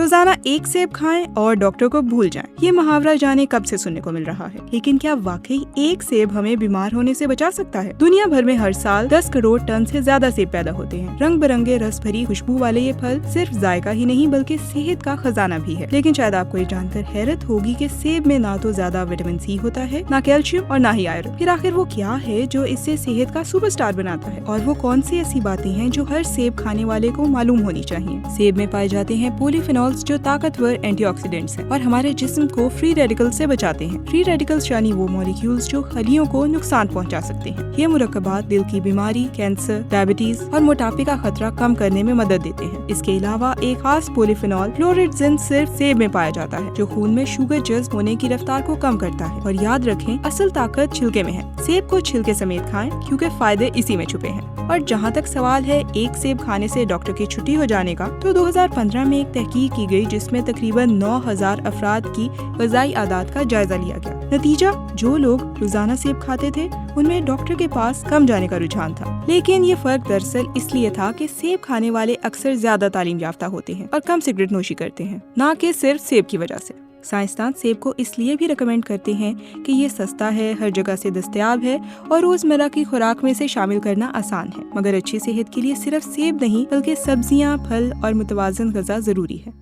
रोजाना एक सेब खाएं और डॉक्टर को भूल जाएं। ये मुहावरा जाने कब से सुनने को मिल रहा है, लेकिन क्या वाकई एक सेब हमें बीमार होने से बचा सकता है? दुनिया भर में हर साल 10 करोड़ टन से ज्यादा सेब पैदा होते हैं। रंग बिरंगे रस भरी खुशबू वाले ये फल सिर्फ जायका ही नहीं बल्कि सेहत का खजाना भी है। लेकिन शायद आपको ये जानकर हैरत होगी कि सेब में ना तो ज्यादा विटामिन सी होता है, ना कैल्शियम और ना ही आयरन। फिर आखिर वो क्या है जो इससे सेहत का सुपरस्टार बनाता है, और वो कौन सी ऐसी बातें हैं जो हर सेब खाने वाले को मालूम होनी चाहिए? सेब में पाए जाते हैं पॉलीफेनॉल्स जो ताकतवर एंटीऑक्सीडेंट्स हैं और हमारे जिस्म को फ्री रेडिकल्स से बचाते हैं। फ्री रेडिकल्स यानी वो मॉलिक्यूल्स जो खलियों को नुकसान पहुंचा सकते हैं। ये मुरक्कबात दिल की बीमारी, कैंसर, डायबिटीज और मोटापे का खतरा कम करने में मदद देते हैं। इसके अलावा एक खास पॉलीफेनॉल फ्लोरिडजिन सिर्फ सेब में पाया जाता है जो खून में शुगर जज्ब होने की रफ्तार को कम करता है। और याद रखें, असल ताकत छिलके में है। सेब को छिलके समेत खाएं क्योंकि फायदे इसी में छुपे हैं। और जहाँ तक सवाल है एक सेब खाने से डॉक्टर की छुट्टी हो जाने का, तो 2015 में एक तहकीक की गई जिसमें तकरीबन 9,000 अफराद की ग़िज़ाई आदत का जायजा लिया गया। नतीजा, जो लोग रोजाना सेब खाते थे उनमें डॉक्टर के पास कम जाने का रुझान था। लेकिन ये फर्क दरअसल इसलिए था कि सेब खाने वाले अक्सर ज्यादा तालीम याफ्ता होते हैं और कम सिगरेट नोशी करते हैं, ना कि सिर्फ सेब की वजह से। साइंसदान सेब को इसलिए भी रिकमेंड करते हैं कि ये सस्ता है, हर जगह से दस्तयाब है और रोजमर्रा की खुराक में से शामिल करना आसान है। मगर अच्छी सेहत के लिए सिर्फ सेब नहीं बल्कि सब्जियां, फल और मुतवाज़न ग़िज़ा जरूरी है।